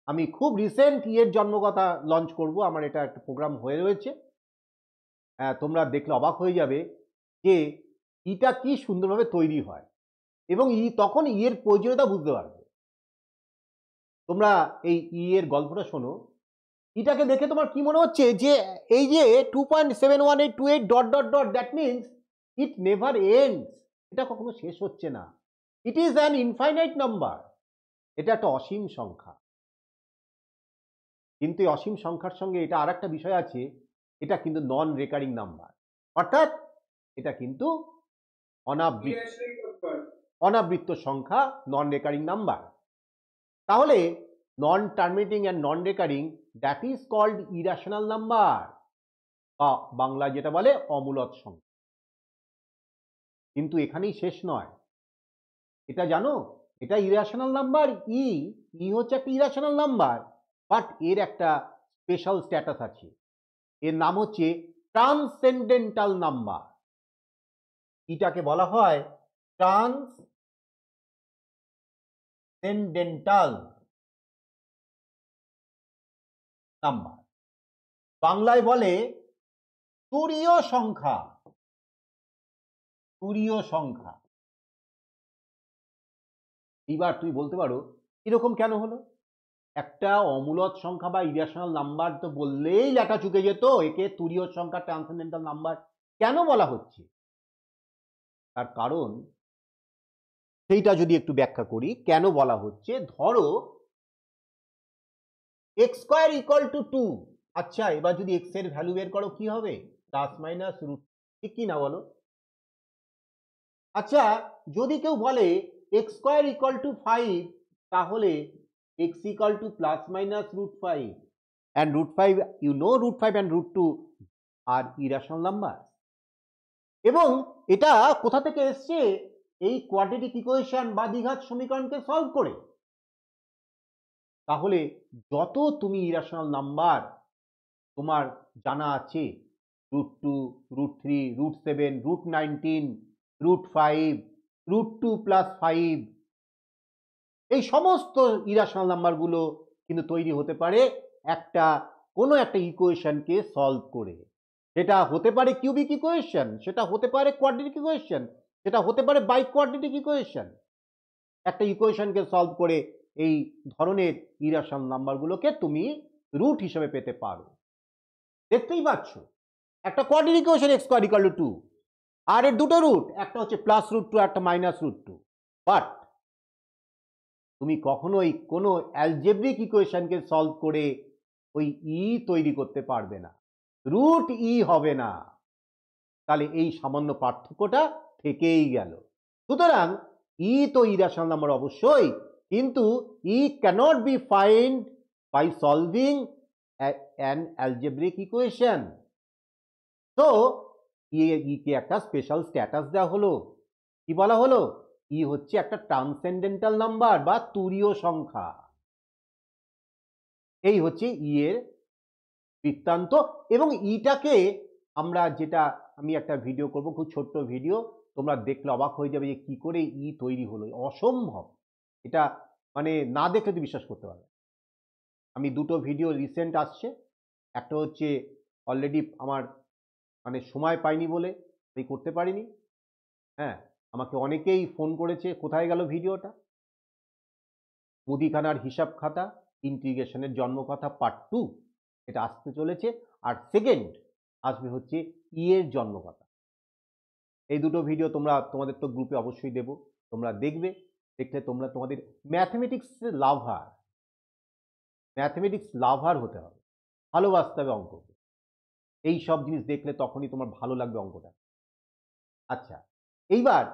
আমি খুব রিসেন্ট ই এর জন্মকথা লঞ্চ করব, আমার এটা একটা প্রোগ্রাম হয়ে রয়েছে। তোমরা দেখলে অবাক হয়ে যাবে যে ইটা কি সুন্দরভাবে তৈরি হয় এবং তখন ই এর প্রয়োজনীয়তা বুঝতে পারবে। তোমরা এই ই এর গল্পটা শোনো। এটাকে দেখে তোমার কি মনে হচ্ছে যে এই যে 2.71828 ... that means it never ends, এটা কখনো শেষ হচ্ছে না। It is an infinite number, এটা একটা অসীম সংখ্যা। কিন্তু এই অসীম সংখ্যার সঙ্গে এটা আর একটা বিষয় আছে, এটা কিন্তু নন রেকারিং নাম্বার, অর্থাৎ এটা কিন্তু অনাবৃত্ত সংখ্যা, নন রেকারিং নাম্বার। তাহলে non terminating and non recurring, that is called irrational number, বা বাংলায় যেটা বলে অমূলদ সংখ্যা। কিন্তু এখানেই শেষ নয়, এটা জানো, এটা ইরেশনাল নাম্বার। ই হচ্ছে একটা ইরেশনাল নাম্বার, বাট এর একটা স্পেশাল স্ট্যাটাস আছে, এর নাম হচ্ছে ট্রান্সেন্ডেন্টাল নাম্বার। এটাকে বলা হয় ট্রান্সেন্ডেন্টাল নাম্বার, বাংলায় বলে তুরীয় সংখ্যা। তুরীয় সংখ্যা। এবার তুমি বলতে পারো এরকম কেন হলো? একটা অমূলদ সংখ্যা বা ইরেশনাল নাম্বার তো বললেই লেখা চুকে যেত, একে তুরীয় সংখ্যা, ট্রান্সেন্ডেন্টাল নাম্বার কেন বলা হচ্ছে? তার কারণ সেইটা যদি একটু ব্যাখ্যা করি কেন বলা হচ্ছে। ধরো x² = 2। আচ্ছা, এবার যদি x এর ভ্যালু বের করো কি হবে? ±√, ঠিক কি না বলো? আচ্ছা, যদি কেউ বলে x² = 5, তাহলে x = ±√5, and √5, you know √5 and √2 are irrational numbers। এবং এটা কোথা থেকে এসছে? এই কোয়াড্রেটিক ইকুয়েশন বা দ্বিঘাত সমীকরণকে সলভ করে। তাহলে যত তুমি ইরেশনাল নাম্বার তোমার জানা আছে, √2, √3, √7, √19, √5, √2 + 5, এই সমস্ত ইরেশনাল নাম্বারগুলো কিন্তু তৈরি হতে পারে কোনো একটা ইকুয়েশনকে সলভ করে। সেটা হতে পারে কিউবিক ইকুয়েশন, সেটা হতে পারে কোয়াড্রেটিক ইকুয়েশন, সেটা হতে পারে বাই কোয়াড্রেটিক ইকুয়েশন। একটা ইকুয়েশনকে সলভ করে এই ধরনের ইরেশনাল নাম্বারগুলোকে তুমি রুট হিসেবে পেতে পারো। দেখতেই পাচ্ছ একটা কোয়াড্রেটিক ইকুয়েশন x² = 2, আর এর দুটো রুট, একটা হচ্ছে +√2, একটা -√2। বাট তুমি কখনোই কোনো অ্যালজেব্রিক ইকুয়েশনকে সলভ করে ওই তৈরি করতে পারবে না, √e হবে না। তাহলে এই সামান্য পার্থক্যটা থেকেই গেল। সুতরাং তো ইরেশনাল নাম্বার অবশ্যই, কিন্তু cannot be found by solving an algebraic equation. So কে একটা স্পেশাল স্ট্যাটাস দেওয়া হলো। কি বলা হলো? ই হচ্ছে একটা ট্রান্সেন্ডেন্টাল নাম্বার বা তুরীয় সংখ্যা। এই হচ্ছে ই এর বৃত্তান্ত। এবং ইটাকে আমরা যেটা, আমি একটা ভিডিও করব, খুব ছোট্ট ভিডিও, তোমরা দেখলে অবাক হয়ে যাবে যে কি করে ই তৈরি হলো। অসম্ভব, এটা মানে না দেখলে তো বিশ্বাস করতে পারবে। আমি দুটো ভিডিও রিসেন্ট আসছে, একটা হচ্ছে অলরেডি আমার মানে সময় পাইনি বলে আমি করতে পারিনি। হ্যাঁ, আমাকে অনেকেই ফোন করেছে কোথায় গেল ভিডিওটা। মুদিখানার হিসাব খাতা ইন্টিগ্রেশনের জন্মকথা পার্ট 2 এটা আসতে চলেছে। আর সেকেন্ড আসবে হচ্ছে ই এর জন্মকথা। এই দুটো ভিডিও তোমাদের তো গ্রুপে অবশ্যই দেব, তোমরা দেখবে। দেখলে তোমরা তোমাদের ম্যাথমেটিক্স লাভার হতে হবে, ভালোবাসতে হবে অঙ্ক। এই সব জিনিস দেখলে তখনই তোমার ভালো লাগবে অঙ্কটা। আচ্ছা, এইবার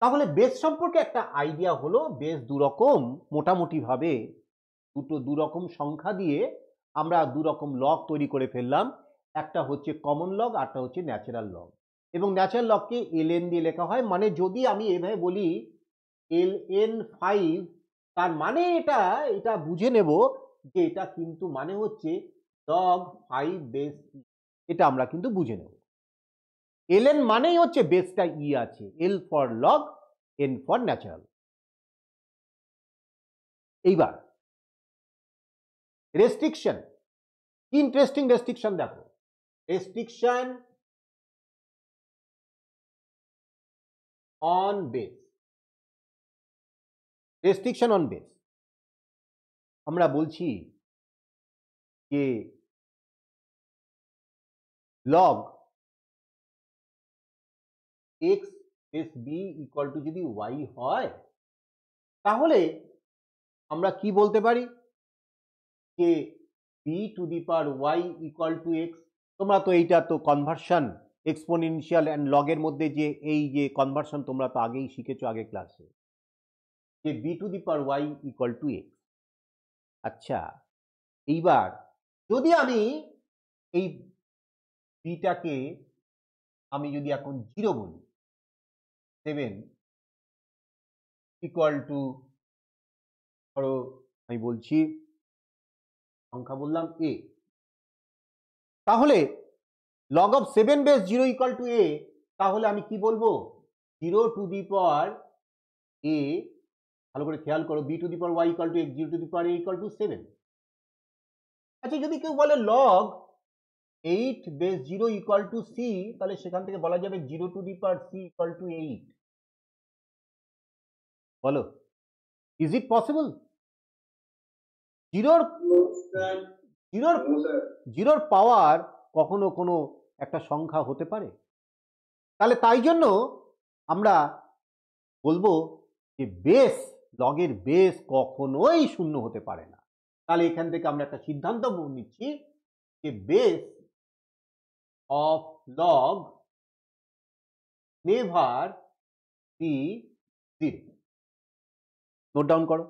তাহলে বেস সম্পর্কে একটা আইডিয়া হলো। বেস দুরকম, মোটামুটি ভাবে দুরকম সংখ্যা দিয়ে আমরা দুরকম লগ তৈরি করে ফেললাম। একটা হচ্ছে কমন লগ, আরটা হচ্ছে ন্যাচারাল লগ। এবং ন্যাচারাল লগকে ln দিয়ে লেখা হয়। মানে যদি আমি এভাবে বলি ln 5, তার মানে এটা বুঝে নেব যে এটা কিন্তু মানে হচ্ছে log 5 বেস ই। এটা আমরা কিন্তু বুঝে নেব। ln মানেই হচ্ছে বেসটা ই আছে, l for log, n for natural. এইবার রেস্ট্রিকশন, কি ইন্টারেস্টিং রেস্ট্রিকশন দেখো। Restriction on base, restriction on base. আমরা বলছি যে log X base B equal to যদি ওয়াই হয়, তাহলে আমরা কি বলতে পারি যে B to the power Y equal to X. তোমরা তো এইটা তো কনভার্সন এক্সপোনেনশিয়াল অ্যান্ড লগের মধ্যে যে এই যে কনভার্সন তোমরা তো আগেই শিখেছো, আগের ক্লাসে, যে B to the power Y equal to X. আচ্ছা, এইবার যদি আমি এই বিটাকে আমি যদি এখন 0 বলি, 7 ইকুয়াল টু, ধরো আমি বলছি সংখ্যা বললাম এ, তাহলে log of 7 base 0 equal to A, তাহলে আমি কি বলবো? 0 টু দি পাওয়ার এ, ভালো করে খেয়াল করো, B to the power Y equal to X, 0 to the power A equal to 7। আচ্ছা, যদি কেউ বলে log 8 base 0 equal to C, তাহলে সেখান থেকে বলা যাবে 0 to the power C equal to 8। বলো, ইজ ইট পসিবল? জিরোর পাওয়ার কখনো কোনো একটা সংখ্যা হতে পারে? তাহলে তাই জন্য আমরা বলবো যে বেস, লগের বেস কখনোই শূন্য হতে পারে না। তাহলে এখান থেকে আমরা একটা সিদ্ধান্ত নিচ্ছি যে base of log never be 0। Note down করো।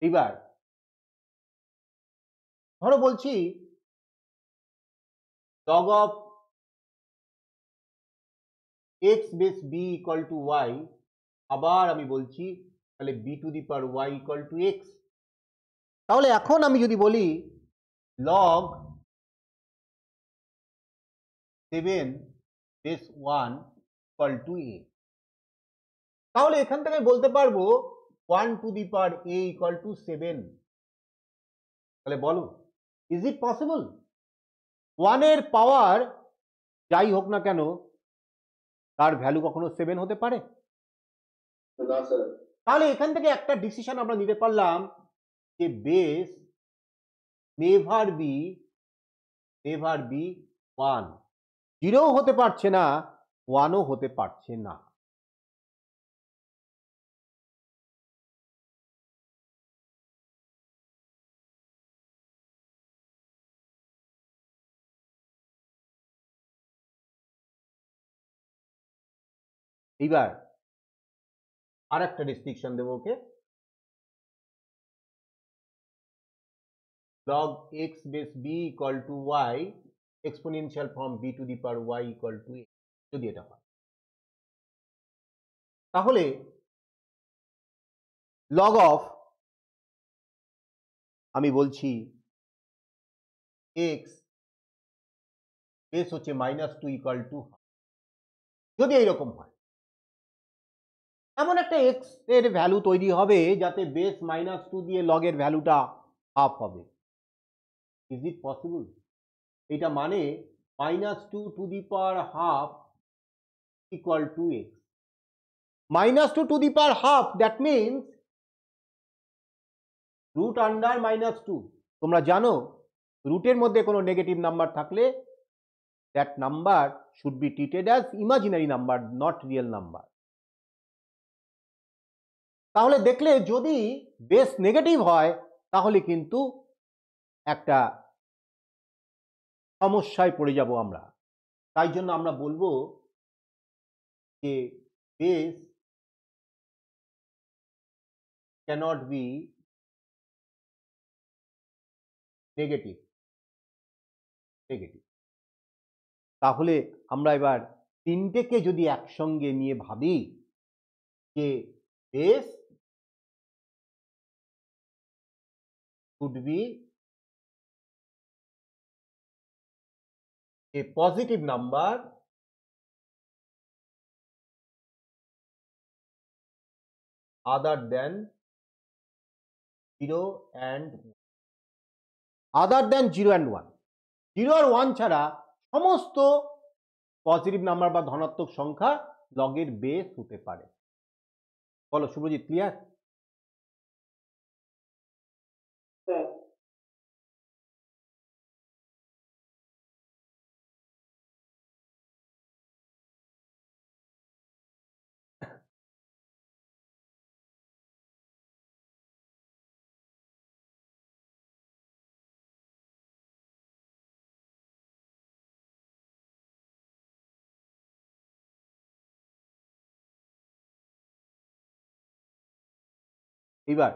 এবার ধরো বলছি log of x base b equal to Y, আবার আমি বলছি তাহলে b to the power Y equal to X. তাহলে এখন আমি যদি বলি log 7 base 1 equal to a, তাহলে এখান থেকে বলতে পারবো 1 to the power a equal to 7। তাহলে বলো, ইজ ইট পসিবল? 1 এর পাওয়ার যাই হোক না কেন, তার ভ্যালু কখনো 7 হতে পারে না স্যার। তাহলে এখান থেকে একটা ডিসিশন আমরা নিতে পারলাম যে বেস নেভার বি 1, 0ও হতে পারছে না, 1ও হতে পারছে না। এইবার আর একটা রেস্ট্রিকশন দেবো ওকে, log x base b equal to y exponential from b to the power y equal to a, যদি এটা হয় তাহলে log of আমি বলছি x বেস হচ্ছে -2 ইকুয়াল টু, যদি এইরকম হয় এমন একটা x এর ভ্যালু তৈরি হবে যাতে বেস -2 দিয়ে লগের ভ্যালুটা হাফ হবে। Is it possible? এটা মানে -2 to the power half equal to x, -2 to the power half, that means root under -2। তোমরা জানো রুটের মধ্যে কোনো নেগেটিভ নাম্বার থাকলে that number should be treated as imaginary number, not real number। তাহলে দেখলে যদি বেস নেগেটিভ হয় তাহলে কিন্তু একটা সমস্যায় পড়ে যাব আমরা। তাই জন্য আমরা বলবো যে বেস cannot be নেগেটিভ। তাহলে আমরা এবার তিনটেকে যদি একসঙ্গে নিয়ে ভাবি যে base should be a positive number other than 0 and 1, other than 0 and 1, 0 আর 1 ছাড়া সমস্ত পজিটিভ নাম্বার বা ধনাত্মক সংখ্যা লগের বেস হতে পারে। বলো শুভজিৎ, ক্লিয়ার? এইবার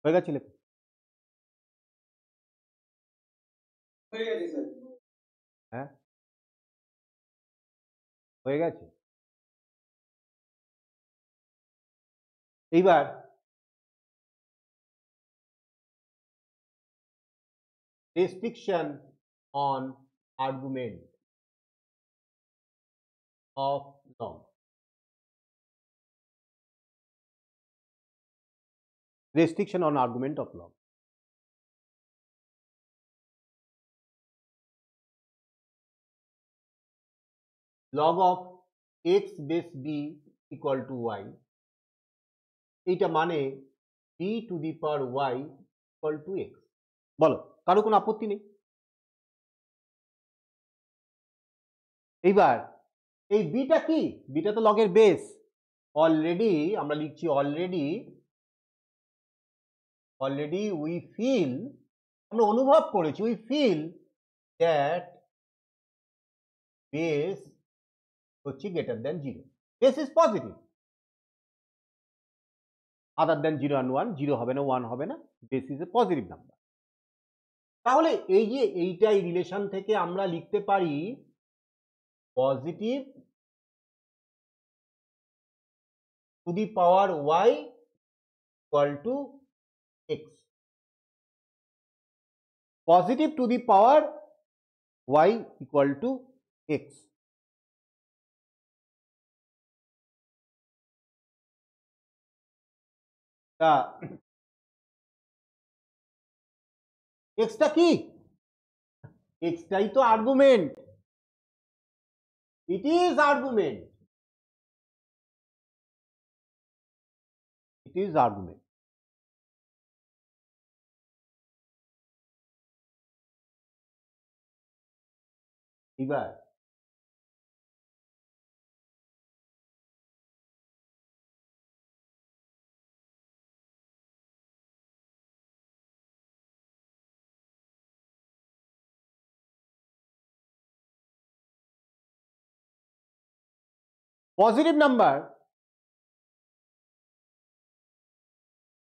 হয়ে গেছে লেখো। হয়ে গেছে স্যার। হ্যাঁ হয়ে গেছে। এইবার restriction on argument of log, restriction on argument of log। log of x base b equal to y, এইটা মানে b to the power y equal to x। বলো কারো কোনো আপত্তি নেই? এইবার এই বিটা কি? বিটা তো লগের বেস। অলরেডি আমরা লিখছি অলরেডি উই ফিল, আমরা অনুভব করেছি, উই ফিল দ্যাট বেস হচ্ছে greater than 0, base is positive. Other than 0 and 1, 0 হবে না 1 হবে না, base is a positive number. তাহলে এই যে এইটাই রিলেশন থেকে আমরা লিখতে পারি positive to the power y equal to x, positive to the power y equal to x। তা এক্সটা কি? এক্সটাই তো argument, it is argument, it is argument. এবার positive number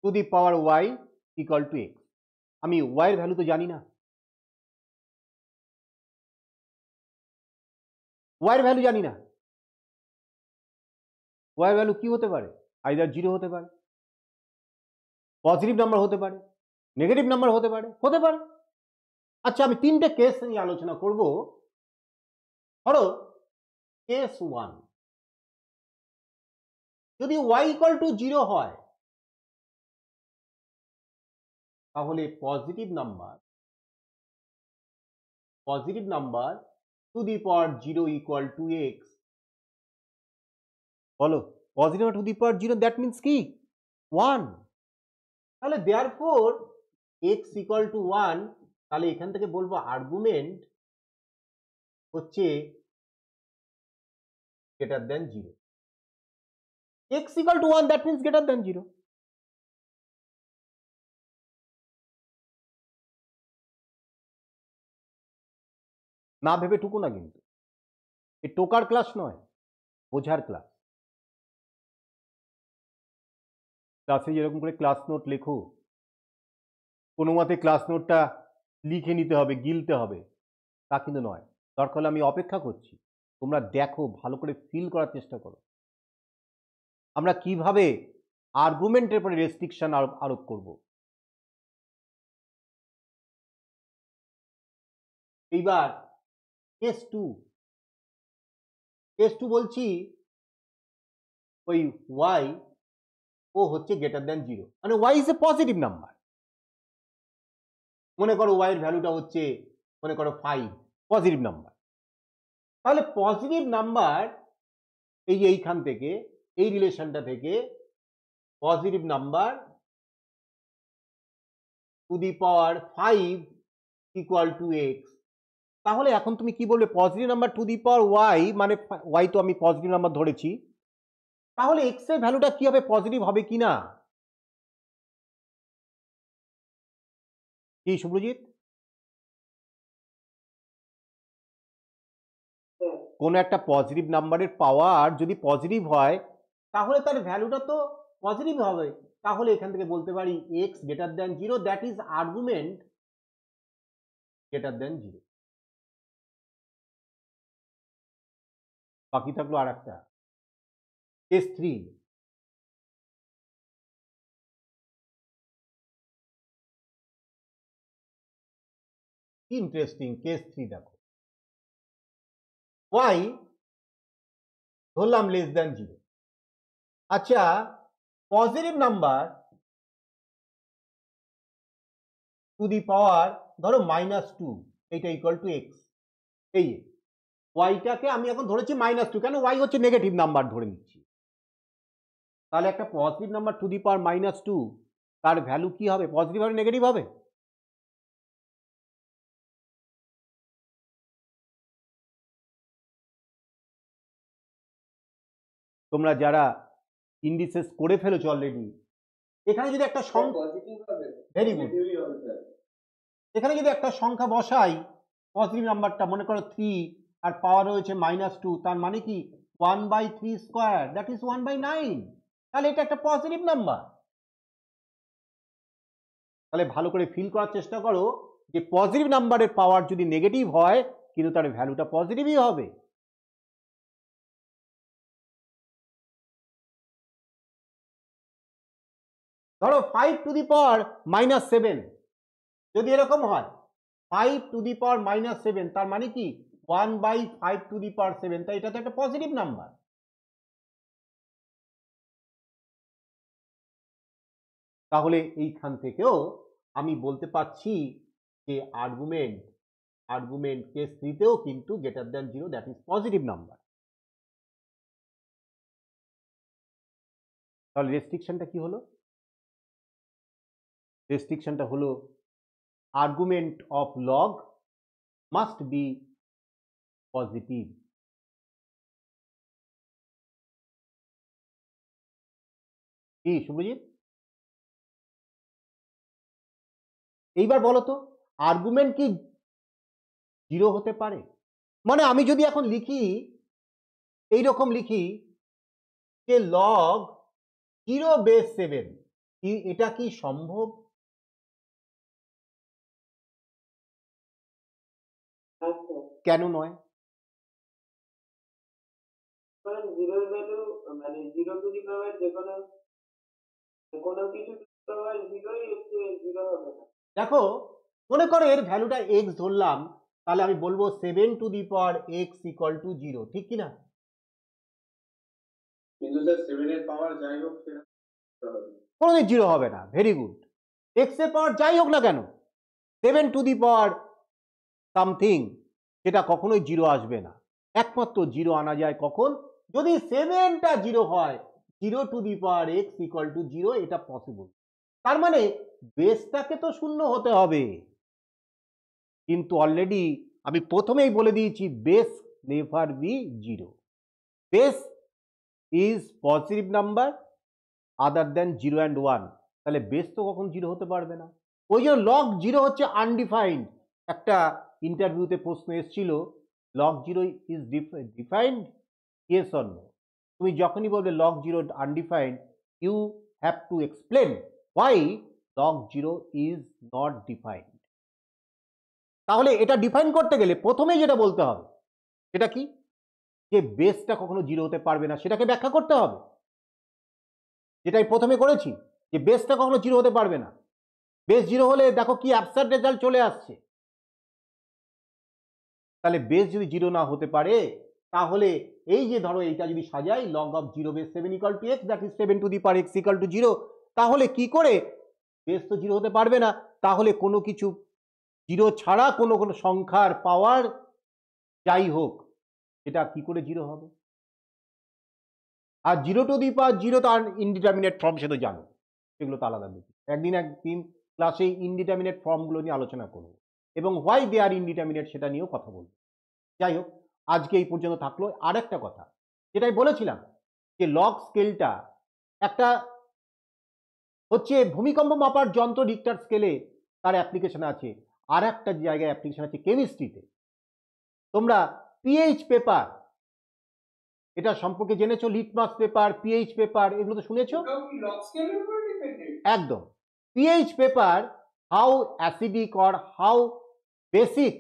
to the power Y equal to X. আমি Y এর value তো জানি না, Y এর ভ্যালু জানি না। ওয়াই এর ভ্যালু কি হতে পারে? আইদার 0 হতে পারে, পজিটিভ নাম্বার হতে পারে, নেগেটিভ নাম্বার হতে পারে, হতে পারে। আচ্ছা, আমি তিনটে কেস নিয়ে আলোচনা করব। ধরো কেস 1, যদি y ইকুয়াল টু 0 হয় তাহলে positive number to the power 0 equal to X. বলো, positive to the power 0 that means কি? 1। তাহলে দেয়ারফোর এক্স ইকুয়াল টু 1, তাহলে এখান থেকে বলবো আর্গুমেন্ট হচ্ছে greater than 0। x equal to 1, that means greater than 0. না ভেবে টুকু না, কিন্তু এই টোকার ক্লাস নয়, বোঝার ক্লাস। ক্লাসে যেরকম করে ক্লাস নোট লেখো, কোনো মতে ক্লাস নোটটা লিখে নিতে হবে, গিলতে হবে, তা কিন্তু নয়। দরকার হলে আমি অপেক্ষা করছি, তোমরা দেখো, ভালো করে ফিল করার চেষ্টা করো আমরা কিভাবে আর্গুমেন্টের উপরে রেস্ট্রিকশন আরোপ করব। এইবার কেস 2 বলছি ওই y ও হচ্ছে গ্রেটার দেন 0, মানে y is a positive number. মনে করো y এর ভ্যালুটা হচ্ছে, মনে করো 5, পজিটিভ নাম্বার। তাহলে পজিটিভ নাম্বার এইখান থেকে, এই রিলেশনটা থেকে positive number to the power 5 equal to X. তাহলে এখন তুমি কি বলবে? Positive number to the power Y, মানে ওয়াই তো আমি পজিটিভ নাম্বার ধরেছি, তাহলে এক্স এর ভ্যালুটা কি হবে? পজিটিভ হবে কি না? কি সুব্রজিৎ? কোন একটা পজিটিভ নাম্বারের পাওয়ার যদি পজিটিভ হয় তাহলে তার ভ্যালুটা তো পজিটিভ হবে। তাহলে এখান থেকে বলতে পারি x greater than 0, that is argument greater than 0। বাকি থাকলো আর একটা কেস 3। ইন্টারেস্টিং কেস 3 দেখো, y ধরলাম লেস দেন 0। আচ্ছা, পজিটিভ নাম্বার টু দি পাওয়ার ধরো -2, এইটা ইকুয়াল টু এক্স। এই ওয়াইটাকে আমি এখন ধরেছি -2, কেন? ওয়াই হচ্ছে নেগেটিভ নাম্বার ধরে নিচ্ছি। তাহলে একটা পজিটিভ নাম্বার টু দি পাওয়ার -2, তার ভ্যালু কি হবে? পজিটিভ হবে, নেগেটিভ হবে? তোমরা যারা ইন্ডিসেস করে ফেলেছো অলরেডি, এখানে যদি একটা সংখ্যা, ভেরি গুড, এখানে যদি একটা সংখ্যা বসাই, পজিটিভ নাম্বারটা মনে করো 3 আর পাওয়ার রয়েছে -2, তার মানে কি 1/3 স্কয়ার, দ্যাট ইজ 1/9। তাহলে এটা একটা পজিটিভ নাম্বার। তাহলে ভালো করে ফিল করার চেষ্টা করো যে পজিটিভ নাম্বারের পাওয়ার যদি নেগেটিভ হয় কিন্তু তার ভ্যালুটা পজিটিভই হবে। ধরো 5 টু দি পাওয়ার -7, যদি এরকম হয় 5 টু দি পাওয়ার -7, তার মানে কি 1/5 টু দি পাওয়ার 7, তাই এটা তো একটা পজিটিভ নাম্বার। তাহলে এইখান থেকেও আমি বলতে পারছি যে আর্গুমেন্ট কেস 3 তেও কিন্তু greater than 0, that is positive number. তাহলে রেস্ট্রিকশনটা কি হলো? রেস্ট্রিকশনটা হলো argument of log must be positive. কি শুভজিৎ? এইবার বলো তো, আর্গুমেন্ট কি 0 হতে পারে? মানে আমি যদি এখন লিখি, এইরকম লিখি যে লগ 0 বেস 7, এটা কি সম্ভব? কেন নয়? জিরোর ভ্যালু মানে 0 টু দি পাওয়ার কোনো কিছু টু দি পাওয়ার 0ই হচ্ছে 0 হবে না। দেখো, মনে করো এর ভ্যালুটা x ধরলাম, তাহলে আমি বলবো 7 two the power x equal to 0, ঠিক কি না? কিন্তু স্যার 7 এর পাওয়ার যাই হোক সেটা হবে। কোনোদিন 0 হবে না। Very good. x এর পাওয়ার যাই হোক না কেন, 7 টু দি পাওয়ার সামথিং, সেটা কখনোই 0 আসবে না। একমাত্র 0 আনা যায় কখন? যদি 7টা 0 হয়, 0 to the power x equal to 0, এটা পসিবল। তার মানে বেসটাকে তো শূন্য হতে হবে, কিন্তু অলরেডি আমি প্রথমেই বলে দিয়েছি base never be 0। Base is positive number other than 0 and 1, তাহলে বেস তো কখন 0 হতে পারবে না। ওই জন্য লগ 0 হচ্ছে আনডিফাইন্ড। একটা ইন্টারভিউতে প্রশ্ন এসেছিল, log 0 is defined, yes or no. তুমি যখনই বলবে log 0 undefined, you have to explain why log 0 is not defined. তাহলে এটা ডিফাইন করতে গেলে প্রথমেই যেটা বলতে হবে সেটা কি, যে বেসটা কখনো 0 হতে পারবে না, সেটাকে ব্যাখ্যা করতে হবে। যেটাই প্রথমে করেছি, যে বেসটা কখনো 0 হতে পারবে না। বেস 0 হলে দেখো কি অ্যাবসার্ড রেজাল্ট চলে আসছে। তাহলে বেস যদি 0 না হতে পারে, তাহলে এই যে ধরো এইটা যদি সাজাই, log of 0 base 7 equal to x, that is 7 two the power x equal to 0, তাহলে কি করে বেস তো 0 হতে পারবে না, তাহলে কোনো কিছু 0 ছাড়া কোনো সংখ্যার পাওয়ার যাই হোক, এটা কি করে 0 হবে? আর 0 টু দি পাওয়ার 0 তো ইনডিটারমিনেট ফর্ম, সে তো জানো, সেগুলো তো আলাদা বিষয়। একদিন ক্লাসে ইনডিটারমিনেট ফর্মগুলো নিয়ে আলোচনা করব, এবং হোয়াই দে আর ইনডিটারমিনেট সেটা নিয়েও কথা বলবো। যাই হোক, আজকে এই পর্যন্ত থাকলো। আর একটা কথা যেটাই বলেছিলাম, যে লগ স্কেলটা একটা হচ্ছে ভূমিকম্প মাপার যন্ত্র, রিক্টার স্কেলে তার অ্যাপ্লিকেশন আছে। আর একটা জায়গায় অ্যাপ্লিকেশন আছে কেমিস্ট্রিতে। তোমরা পিএইচ পেপার, এটা সম্পর্কে জেনেছো, লিটমাস পেপার, পিএইচ পেপার, এগুলো তো শুনেছো। ওটাও কি লগ স্কেলের উপর ডিপেন্ডেন্ট? একদম। PH paper, how acidic or how basic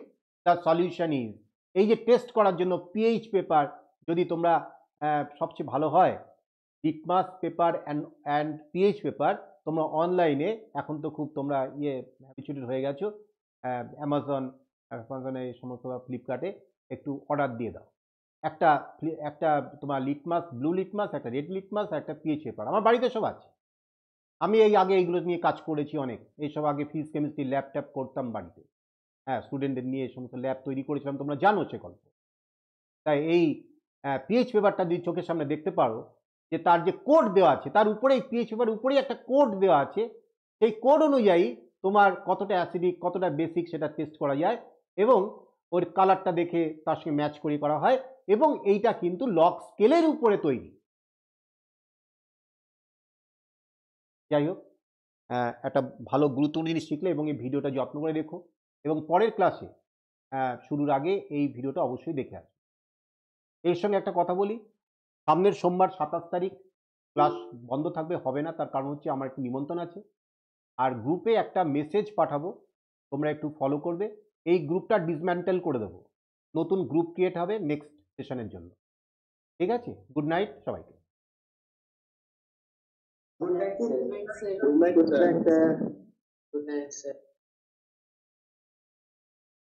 the solution is, এই যে টেস্ট করার জন্য পিএইচ পেপার যদি তোমরা সবচেয়ে ভালো হয় litmus paper and pH paper, তোমরা অনলাইনে এখন তো খুব তোমরা হ্যাবিচুয়েটেড হয়ে গেছো, অ্যামাজনে এই সমস্ত ফ্লিপকার্টে একটু অর্ডার দিয়ে দাও। একটা তোমার লিটমাস, ব্লু লিটমাস, একটা রেড লিটমাস, একটা পিএইচ পেপার, আমার বাড়িতে সব আছে। আমি এই আগে এইগুলো নিয়ে কাজ করেছি অনেক, এইসব আগে ফিজিক্স কেমিস্ট্রি ল্যাব ট্যাব করতাম বাড়িতে, হ্যাঁ, স্টুডেন্টদের নিয়ে এই সমস্ত ল্যাব তৈরি করেছিলাম, তোমরা জানো সে গল্প। তাই এই পিএইচ পেপারটা যদি চোখের সামনে দেখতে পারো, যে তার যে কোড দেওয়া আছে, তার উপরেই পিএইচ পেপার উপরেই একটা কোড দেওয়া আছে, সেই কোড অনুযায়ী তোমার কতটা অ্যাসিডিক কতটা বেসিক সেটা টেস্ট করা যায়, এবং ওর কালারটা দেখে তার সঙ্গে ম্যাচ করে করা হয়, এবং এইটা কিন্তু লগ স্কেলের উপরে তৈরি। যাই হোক, একটা ভালো গুরুত্বপূর্ণ জিনিস শিখলে, এবং এই ভিডিওটা যত্ন করে দেখো, এবং পরের ক্লাসে শুরুর আগে এই ভিডিওটা অবশ্যই দেখে আসবে। এর সঙ্গে একটা কথা বলি, সামনের সোমবার 27 তারিখ ক্লাস বন্ধ থাকবে, হবে না, তার কারণ হচ্ছে আমার একটু নিমন্ত্রণ আছে। আর গ্রুপে একটা মেসেজ পাঠাবো, তোমরা একটু ফলো করবে। এই গ্রুপটা ডিসম্যান্টেল করে দেবো, নতুন গ্রুপ ক্রিয়েট হবে নেক্সট সেশনের জন্য। ঠিক আছে, গুড নাইট সবাইকে। Good night, sir. Good night, sir. Good night, sir.